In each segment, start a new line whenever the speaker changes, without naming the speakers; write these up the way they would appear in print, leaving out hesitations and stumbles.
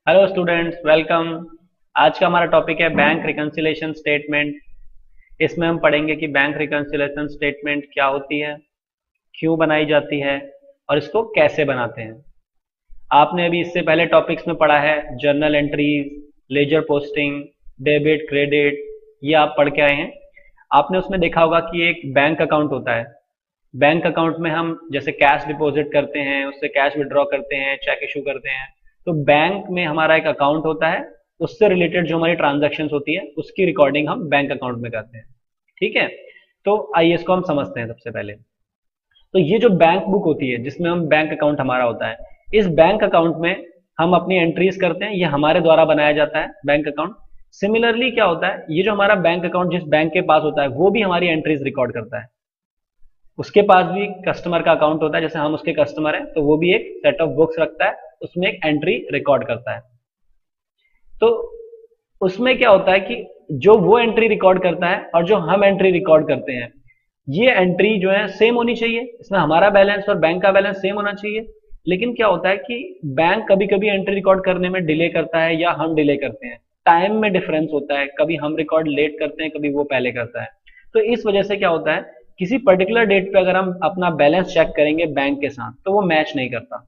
Hello students, welcome. आज का हमारा टॉपिक है बैंक रिकंसिलिएशन स्टेटमेंट। इसमें हम पढ़ेंगे कि बैंक रिकंसिलिएशन स्टेटमेंट क्या होती है, क्यों बनाई जाती है और इसको कैसे बनाते हैं। आपने अभी इससे पहले टॉपिक्स में पढ़ा है journal entries, ledger posting, debit credit, ये आप पढ़ के आए हैं। आपने उसमें देखा होगा कि एक बैंक अकाउंट होता है। बैंक अकाउंट में हम जैसे कैश डिपॉजिट करते हैं, उससे कैश विड्रॉ करते हैं, चेक इशू करते हैं। तो बैंक में हमारा एक अकाउंट होता है, उससे रिलेटेड जो हमारी ट्रांजैक्शंस होती है उसकी रिकॉर्डिंग हम बैंक अकाउंट में करते हैं। ठीक है, तो आइए इसको हम समझते हैं। सबसे पहले तो ये जो बैंक बुक होती है जिसमें हम बैंक अकाउंट हमारा होता है, इस बैंक अकाउंट में हम अपनी एंट्रीज करते हैं। ये हमारे द्वारा बनाया जाता है बैंक अकाउंट। सिमिलरली क्या होता है, ये जो हमारा बैंक अकाउंट जिस बैंक के पास होता है वो भी हमारी एंट्रीज रिकॉर्ड करता है। उसके पास भी कस्टमर का अकाउंट होता है, जैसे हम उसके कस्टमर हैं तो वो भी एक सेट ऑफ बुक्स रखता है, उसमें एक एंट्री रिकॉर्ड करता है। तो उसमें क्या होता है कि जो वो एंट्री रिकॉर्ड करता है और जो हम एंट्री रिकॉर्ड करते हैं, ये एंट्री जो है सेम होनी चाहिए। इसमें हमारा बैलेंस और बैंक का बैलेंस सेम होना चाहिए। लेकिन क्या होता है कि बैंक कभी कभी एंट्री रिकॉर्ड करने में डिले करता है या हम डिले करते हैं। टाइम में डिफरेंस होता है, कभी हम रिकॉर्ड लेट करते हैं, कभी वो पहले करता है। तो इस वजह से क्या होता है, किसी पर्टिकुलर डेट पे अगर हम अपना बैलेंस चेक करेंगे बैंक के साथ तो वो मैच नहीं करता,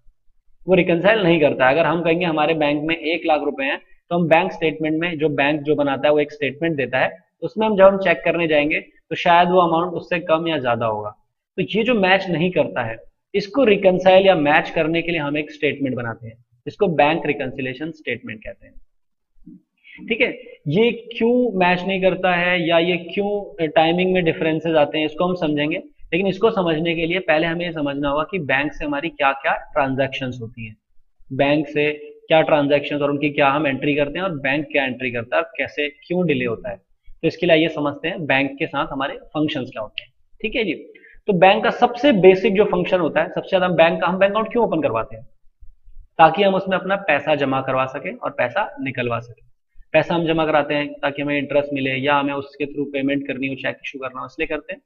वो रिकंसाइल नहीं करता। अगर हम कहेंगे हमारे बैंक में 1 लाख रुपए हैं, तो हम बैंक स्टेटमेंट में जो बैंक जो बनाता है वो एक स्टेटमेंट देता है, उसमें हम जब हम चेक करने जाएंगे तो शायद वो अमाउंट उससे कम या ज्यादा होगा। तो ये जो मैच नहीं करता है, इसको रिकंसाइल या मैच करने के लिए हम एक स्टेटमेंट बनाते हैं, इसको बैंक रिकंसिलिएशन स्टेटमेंट कहते हैं। ठीक है, ये क्यों मैच नहीं करता है या ये क्यों टाइमिंग में डिफरेंसेस आते हैं, इसको हम समझेंगे। लेकिन इसको समझने के लिए पहले हमें ये समझना होगा कि बैंक से हमारी क्या क्या ट्रांजैक्शंस होती हैं, बैंक से क्या ट्रांजैक्शंस और उनकी क्या हम एंट्री करते हैं और बैंक क्या एंट्री करता है और कैसे क्यों डिले होता है। तो इसके लिए ये समझते हैं बैंक के साथ हमारे फंक्शंस क्या होते हैं। ठीक है जी। तो बैंक का सबसे बेसिक जो फंक्शन होता है, सबसे ज्यादा हम बैंक अकाउंट क्यों ओपन करवाते हैं, ताकि हम उसमें अपना पैसा जमा करवा सकें और पैसा निकलवा सकें। पैसा हम जमा कराते हैं ताकि हमें इंटरेस्ट मिले या हमें उसके थ्रू पेमेंट करनी हो, चेक इशू करना हो, इसलिए करते हैं।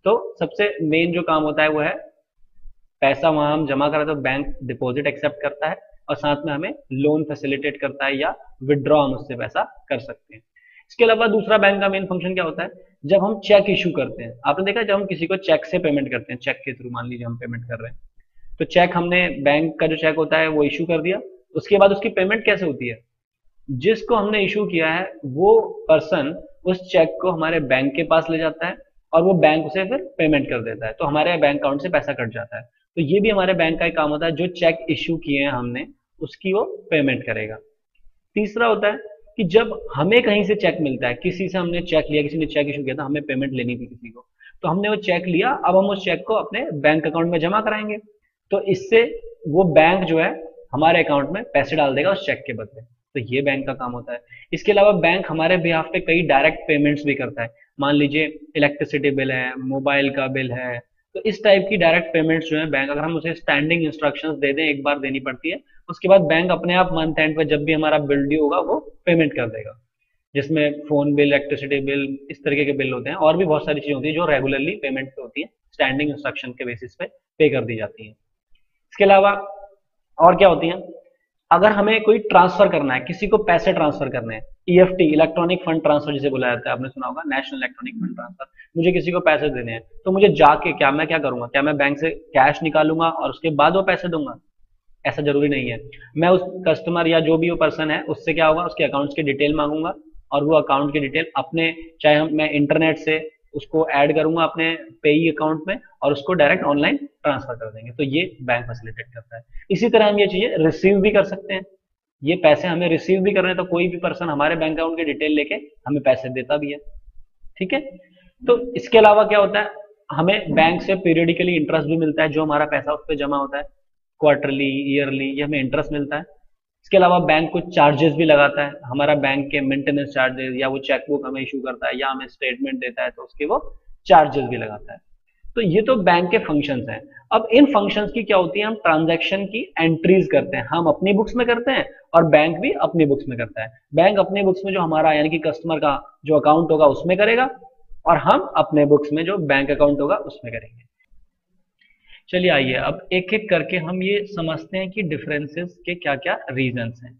तो सबसे मेन जो काम होता है वो है पैसा वहां हम जमा कराते हैं, बैंक डिपॉजिट एक्सेप्ट करता है और साथ में हमें लोन फैसिलिटेट करता है या विड्रॉ हम उससे पैसा कर सकते हैं। इसके अलावा दूसरा बैंक का मेन फंक्शन क्या होता है, जब हम चेक इशू करते हैं। आपने देखा जब हम किसी को चेक से पेमेंट करते हैं, चेक के थ्रू मान लीजिए हम पेमेंट कर रहे हैं, तो चेक हमने बैंक का जो चेक होता है वो इशू कर दिया। उसके बाद उसकी पेमेंट कैसे होती है, जिसको हमने इशू किया है वो पर्सन उस चेक को हमारे बैंक के पास ले जाता है और वो बैंक उसे फिर पेमेंट कर देता है, तो हमारे बैंक अकाउंट से पैसा कट जाता है। तो ये भी हमारे बैंक का एक काम होता है, जो चेक इशू किए हैं हमने उसकी वो पेमेंट करेगा। तीसरा होता है कि जब हमें कहीं से चेक मिलता है, किसी से हमने चेक लिया, किसी ने चेक इशू किया था, हमें पेमेंट लेनी थी किसी को, तो हमने वो चेक लिया, अब हम उस चेक को अपने बैंक अकाउंट में जमा कराएंगे। तो इससे वो बैंक जो है हमारे अकाउंट में पैसे डाल देगा उस चेक के बदले। तो ये बैंक का काम होता है। इसके अलावा बैंक हमारे बिहाफ पे कई डायरेक्ट पेमेंट्स भी करता है। मान लीजिए इलेक्ट्रिसिटी बिल है, मोबाइल का बिल है, तो इस टाइप की डायरेक्ट पेमेंट्स जो है बैंक, अगर हम उसे स्टैंडिंग इंस्ट्रक्शंस दे दें, एक बार देनी पड़ती है, उसके बाद बैंक अपने आप मंथ एंड पर जब भी हमारा बिल ड्यू होगा वो पेमेंट कर देगा। जिसमें फोन बिल, इलेक्ट्रिसिटी बिल, इस तरीके के बिल होते हैं और भी बहुत सारी चीजें होती है जो रेगुलरली पेमेंट पे होती है, स्टैंडिंग इंस्ट्रक्शन के बेसिस पे पे कर दी जाती है। इसके अलावा और क्या होती है, अगर हमें कोई ट्रांसफर करना है, किसी को पैसे ट्रांसफर करने हैं, ईएफटी इलेक्ट्रॉनिक फंड ट्रांसफर जिसे बुलाया जाता है, आपने सुना होगा नेशनल इलेक्ट्रॉनिक फंड ट्रांसफर। मुझे किसी को पैसे देने हैं तो मुझे जाके मैं क्या करूंगा, क्या मैं बैंक से कैश निकालूंगा और उसके बाद वो पैसे दूंगा? ऐसा जरूरी नहीं है। मैं उस कस्टमर या जो भी वो पर्सन है उससे क्या होगा, उसके अकाउंट्स की डिटेल मांगूंगा और वो अकाउंट की डिटेल अपने, चाहे मैं इंटरनेट से उसको ऐड करूंगा अपने पेई अकाउंट में और उसको डायरेक्ट ऑनलाइन ट्रांसफर कर देंगे। तो ये बैंक फैसिलिटेट करता है। इसी तरह हम ये चीजें रिसीव भी कर सकते हैं। ये पैसे हमें रिसीव भी करने हैं तो कोई भी पर्सन हमारे बैंक अकाउंट की डिटेल लेके हमें पैसे देता भी है। ठीक है। तो इसके अलावा क्या होता है, हमें बैंक से पीरियडिकली इंटरेस्ट भी मिलता है, जो हमारा पैसा उस पर जमा होता है, क्वार्टरली, ईयरली, ये हमें इंटरेस्ट मिलता है। इसके अलावा बैंक कुछ चार्जेस भी लगाता है, हमारा बैंक के मेंटेनेंस चार्जेस, या वो चेकबुक हमें इशू करता है या हमें स्टेटमेंट देता है तो उसके वो चार्जेस भी लगाता है। तो ये तो बैंक के फंक्शंस हैं। अब इन फंक्शंस की क्या होती है, हम ट्रांजैक्शन की एंट्रीज करते हैं, हम अपनी बुक्स में करते हैं और बैंक भी अपनी बुक्स में करता है। बैंक अपनी बुक्स में जो हमारा यानी कि कस्टमर का जो अकाउंट होगा उसमें करेगा और हम अपने बुक्स में जो बैंक अकाउंट होगा उसमें करेंगे। चलिए आइए अब एक एक करके हम ये समझते हैं कि डिफरेंसेस के क्या क्या रीजंस हैं।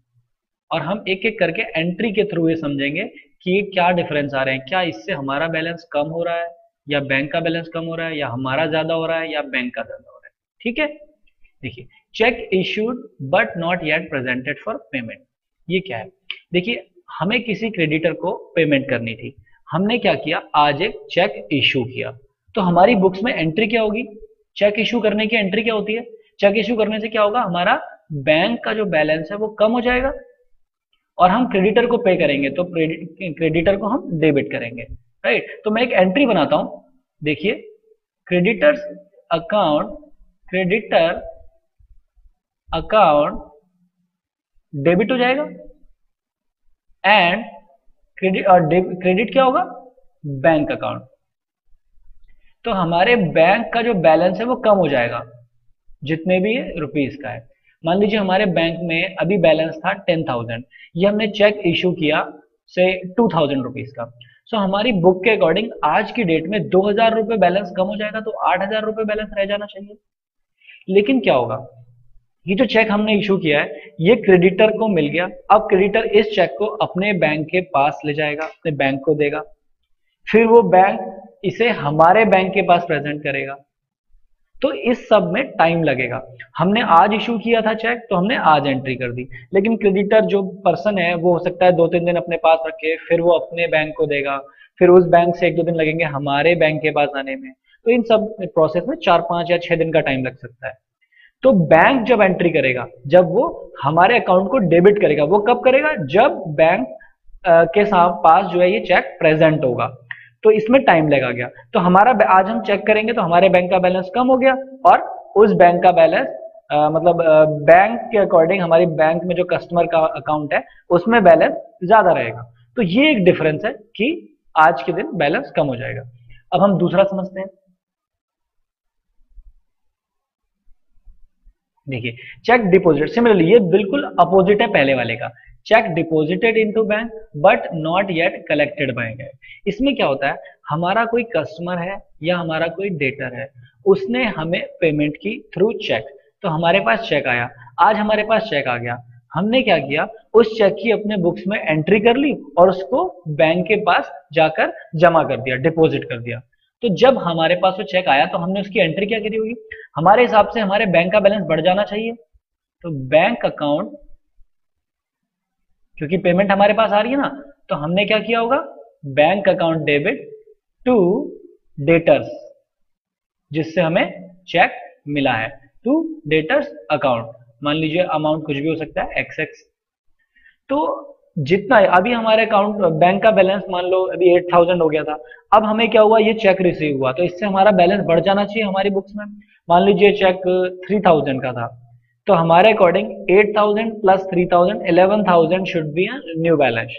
और हम एक एक करके एंट्री के थ्रू ये समझेंगे कि क्या डिफरेंस आ रहे हैं, क्या इससे हमारा बैलेंस कम हो रहा है या बैंक का बैलेंस कम हो रहा है, या हमारा ज्यादा हो रहा है या बैंक का ज्यादा हो रहा है। ठीक है, देखिए check issued but not yet presented for payment, ये क्या है? देखिए हमें किसी क्रेडिटर को पेमेंट करनी थी, हमने क्या किया, आज एक चेक इशू किया, तो हमारी बुक्स में एंट्री क्या होगी? चेक इशू करने की एंट्री क्या होती है? चेक इशू करने से क्या होगा, हमारा बैंक का जो बैलेंस है वो कम हो जाएगा और हम क्रेडिटर को पे करेंगे, तो क्रेडिटर को हम डेबिट करेंगे, राइट? तो मैं एक एंट्री बनाता हूं, देखिए creditors account, creditor account debit हो जाएगा एंड क्रेडिट, और क्रेडिट क्या होगा, बैंक अकाउंट। तो हमारे बैंक का जो बैलेंस है वो कम हो जाएगा जितने भी रुपीस का है। मान लीजिए हमारे बैंक में अभी बैलेंस था 10,000, ये हमने चेक इशू किया से 2,000 रुपीज का, सो हमारी बुक के अकॉर्डिंग आज की डेट में 2,000 रुपए बैलेंस कम हो जाएगा, तो 8,000 रुपए बैलेंस रह जाना चाहिए। लेकिन क्या होगा, ये जो चेक हमने इशू किया है ये क्रेडिटर को मिल गया, अब क्रेडिटर इस चेक को अपने बैंक के पास ले जाएगा, अपने बैंक को देगा, फिर वो बैंक इसे हमारे बैंक के पास प्रेजेंट करेगा, तो इस सब में टाइम लगेगा। हमने आज इशू किया था चेक तो हमने आज एंट्री कर दी, लेकिन क्रेडिटर जो पर्सन है वो हो सकता है 2-3 दिन अपने पास रखे, फिर वो अपने बैंक को देगा, फिर उस बैंक से 1-2 दिन लगेंगे हमारे बैंक के पास आने में, तो इन सब प्रोसेस में 4-5 या 6 दिन का टाइम लग सकता है। तो बैंक जब एंट्री करेगा, जब वो हमारे अकाउंट को डेबिट करेगा, वो कब करेगा, जब बैंक के पास जो है ये चेक प्रेजेंट होगा, तो इसमें टाइम लगा गया। तो हमारा आज हम चेक करेंगे तो हमारे बैंक का बैलेंस कम हो गया और उस बैंक का बैलेंस मतलब बैंक के अकॉर्डिंग हमारी बैंक में जो कस्टमर का अकाउंट है उसमें बैलेंस ज्यादा रहेगा। तो ये एक डिफरेंस है कि आज के दिन बैलेंस कम हो जाएगा। अब हम दूसरा समझते हैं। देखिए चेक डिपॉजिट, सिमिलरली ये बिल्कुल अपोजिट है पहले वाले का, check deposited into bank but not yet collected by bank. इसमें क्या होता है, हमारा कोई कस्टमर है या हमारा कोई डेटर है, उसने हमें पेमेंट की थ्रू चेक, तो हमारे पास चेक आया, आज हमारे पास चेक आ गया, हमने क्या किया, उस चेक की अपने बुक्स में एंट्री कर ली और उसको बैंक के पास जाकर जमा कर दिया, डिपॉजिट कर दिया। तो जब हमारे पास वो चेक आया तो हमने उसकी एंट्री क्या करी होगी, हमारे हिसाब से हमारे बैंक का बैलेंस बढ़ जाना चाहिए, तो बैंक अकाउंट, क्योंकि पेमेंट हमारे पास आ रही है ना, तो हमने क्या किया होगा, bank account debit to debtors, जिससे हमें चेक मिला है, टू डेटर्स अकाउंट, मान लीजिए अमाउंट कुछ भी हो सकता है XX। तो जितना अभी हमारे अकाउंट बैंक का बैलेंस मान लो अभी 8,000 हो गया था, अब हमें क्या हुआ, ये चेक रिसीव हुआ, तो इससे हमारा बैलेंस बढ़ जाना चाहिए हमारी बुक्स में। मान लीजिए चेक 3,000 का था, तो हमारे according 8,000 plus 3,000 11,000 should be new balance.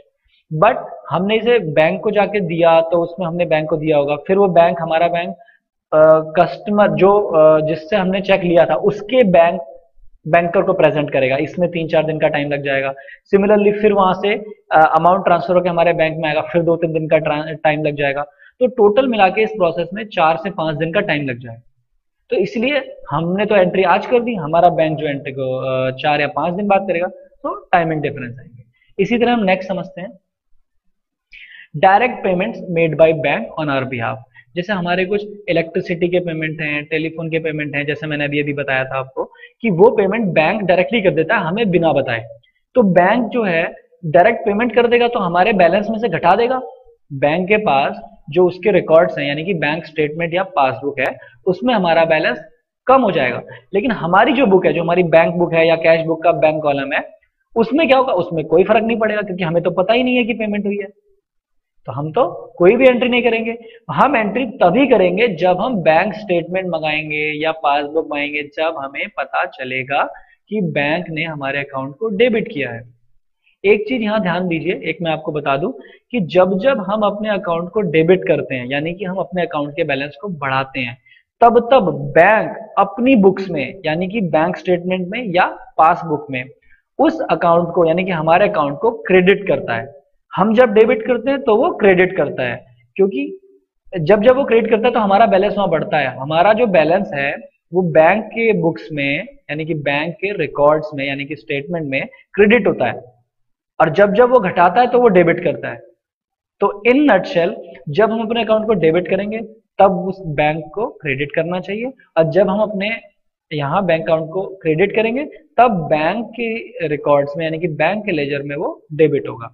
But हमने इसे बैंक को जाके दिया तो उसमें हमने बैंक को दिया होगा, फिर वो बैंक हमारा बैंक कस्टमर जो जिससे हमने चेक लिया था उसके बैंकर को प्रेजेंट करेगा, इसमें 3-4 दिन का टाइम लग जाएगा। सिमिलरली फिर वहां से अमाउंट ट्रांसफर होकर हमारे बैंक में आएगा, फिर 2-3 दिन का टाइम लग जाएगा। तो टोटल मिला के इस प्रोसेस में 4 से 5 दिन का टाइम लग जाएगा। तो इसलिए हमने तो एंट्री आज कर दी, हमारा बैंक जो एंट्री को 4 या 5 दिन बाद करेगा, तो टाइमिंग डिफरेंस आएंगे। इसी तरह हम नेक्स्ट समझते हैं, direct payments made by bank on our behalf. जैसे हमारे कुछ इलेक्ट्रिसिटी के पेमेंट हैं, टेलीफोन के पेमेंट हैं, जैसे मैंने अभी बताया था आपको कि वो पेमेंट बैंक डायरेक्टली कर देता है हमें बिना बताए। तो बैंक जो है डायरेक्ट पेमेंट कर देगा तो हमारे बैलेंस में से घटा देगा, बैंक के पास जो उसके रिकॉर्ड्स हैं यानी कि बैंक स्टेटमेंट या पासबुक है उसमें हमारा बैलेंस कम हो जाएगा। लेकिन हमारी जो बुक है, जो हमारी बैंक बुक है या कैश बुक का बैंक कॉलम है, उसमें क्या होगा, उसमें कोई फर्क नहीं पड़ेगा क्योंकि हमें तो पता ही नहीं है कि पेमेंट हुई है, तो हम तो कोई भी एंट्री नहीं करेंगे। हम एंट्री तभी करेंगे जब हम बैंक स्टेटमेंट मंगाएंगे या पासबुक मंगाएंगे, जब हमें पता चलेगा कि बैंक ने हमारे अकाउंट को डेबिट किया है। एक चीज यहां ध्यान दीजिए, एक मैं आपको बता दूं कि जब जब हम अपने अकाउंट को डेबिट करते हैं यानी कि हम अपने अकाउंट के बैलेंस को बढ़ाते हैं, तब तब बैंक अपनी बुक्स में यानी कि बैंक स्टेटमेंट में या पासबुक में उस अकाउंट को यानी कि हमारे अकाउंट को क्रेडिट करता है। हम जब डेबिट करते हैं तो वो क्रेडिट करता है, क्योंकि जब जब वो क्रेडिट करता है तो हमारा बैलेंस वहां बढ़ता है। हमारा जो बैलेंस है वो बैंक के बुक्स में यानी कि बैंक के रिकॉर्ड्स में यानी कि स्टेटमेंट में क्रेडिट होता है।
और जब जब वो घटाता है तो वो डेबिट करता है। तो इन नटशेल, जब हम अपने अकाउंट को डेबिट करेंगे तब उस बैंक को क्रेडिट करना चाहिए, और जब हम अपने यहाँ बैंक अकाउंट को क्रेडिट करेंगे तब बैंक के रिकॉर्ड्स में यानी कि बैंक के लेजर में वो डेबिट होगा।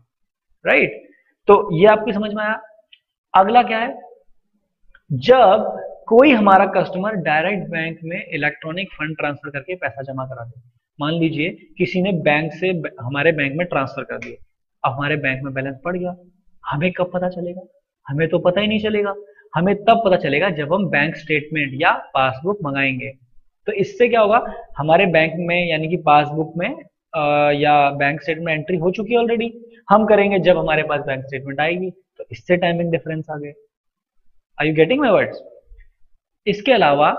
राइट, तो ये आपकी समझ में आया। अगला क्या है, जब कोई हमारा कस्टमर डायरेक्ट बैंक में इलेक्ट्रॉनिक फंड ट्रांसफर करके पैसा जमा करा दे। मान लीजिए किसी ने बैंक से हमारे बैंक में ट्रांसफर कर दिया, अब हमारे बैंक में बैलेंस बढ़ गया, हमें कब पता चलेगा? हमें तो पता ही नहीं चलेगा। हमें तब पता चलेगा जब हम बैंक स्टेटमेंट या पासबुक मंगाएंगे। तो इससे क्या होगा, हमारे बैंक में यानी कि पासबुक में या बैंक स्टेटमेंट एंट्री हो चुकी है ऑलरेडी, हम करेंगे जब हमारे पास बैंक स्टेटमेंट आएगी, तो इससे टाइमिंग डिफरेंस आ गए। Are you getting my words? इसके अलावा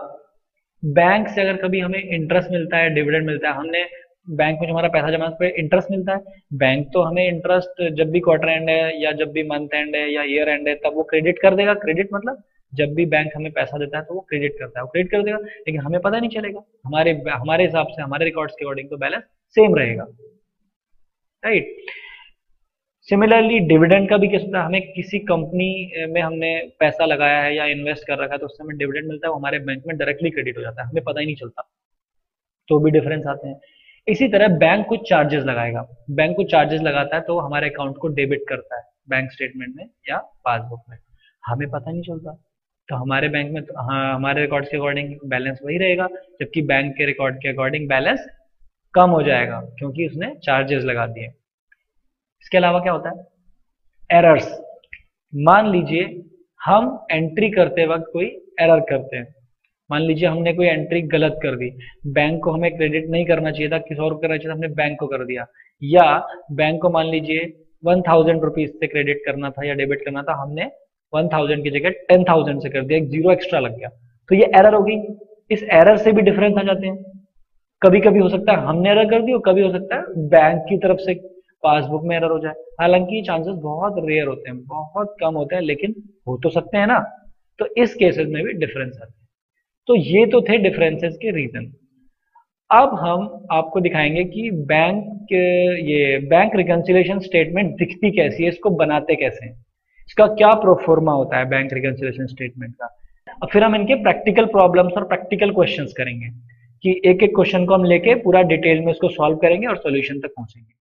बैंक से अगर कभी हमें इंटरेस्ट मिलता है, डिविडेंड मिलता है, हमने बैंक में जो हमारा पैसा जमा पे इंटरेस्ट मिलता है, बैंक तो हमें इंटरेस्ट जब भी क्वार्टर एंड है या जब भी मंथ एंड है या ईयर एंड है तब वो क्रेडिट कर देगा। क्रेडिट मतलब जब भी बैंक हमें पैसा देता है तो वो क्रेडिट करता है, वो क्रेडिट कर देगा, लेकिन हमें पता नहीं चलेगा। हमारे हमारे हिसाब से, हमारे रिकॉर्ड्स के अकॉर्डिंग तो बैलेंस सेम रहेगा। राइट, सिमिलरली डिविडेंड का भी केस होता है, हमें किसी कंपनी में हमने पैसा लगाया है या इन्वेस्ट कर रखा है तो उससे हमें डिविडेंड मिलता है, वो हमारे बैंक में डायरेक्टली क्रेडिट हो जाता है, हमें पता ही नहीं चलता, तो भी डिफरेंस आते हैं। इसी तरह बैंक कुछ चार्जेस लगाएगा, बैंक कुछ चार्जेस लगाता है तो हमारे अकाउंट को डेबिट करता है बैंक स्टेटमेंट में या पासबुक में, हमें पता नहीं चलता। तो हमारे बैंक में हाँ, हमारे रिकॉर्ड्स के अकॉर्डिंग बैलेंस वही रहेगा, जबकि बैंक के रिकॉर्ड के अकॉर्डिंग बैलेंस कम हो जाएगा क्योंकि उसने चार्जेस लगा दिए। इसके अलावा क्या होता है, एरर्स। मान लीजिए हम एंट्री करते वक्त कोई एरर करते हैं, मान लीजिए हमने कोई एंट्री गलत कर दी, बैंक को हमें क्रेडिट नहीं करना चाहिए था, किसी और को करना चाहिए था, हमने बैंक को कर दिया, या बैंक को मान लीजिए 1000 रुपीज से क्रेडिट करना था या डेबिट करना था, हमने 1000 की जगह 10,000 से कर दिया, एक जीरो एक्स्ट्रा लग गया, तो ये एरर होगी। इस एरर से भी डिफरेंस आ जाते हैं। कभी कभी हो सकता है हमने एरर कर दी और कभी हो सकता है बैंक की तरफ से पासबुक में एरर हो जाए। हालांकि ये चांसेस बहुत रेयर होते हैं, बहुत कम होते हैं, लेकिन हो तो सकते हैं ना। तो इस केसेस में भी डिफरेंस आते हैं। तो ये तो थे डिफरेंसेस के रीजन। अब हम आपको दिखाएंगे कि ये बैंक रिकंसिलिएशन स्टेटमेंट दिखती कैसी है, इसको बनाते कैसे हैं, इसका क्या प्रोफॉर्मा होता है बैंक रिकंसिलिएशन स्टेटमेंट का। और फिर हम इनके प्रैक्टिकल प्रॉब्लम्स और प्रैक्टिकल क्वेश्चंस करेंगे कि एक एक क्वेश्चन को हम लेके पूरा डिटेल में उसको सॉल्व करेंगे और सॉल्यूशन तक पहुंचेंगे।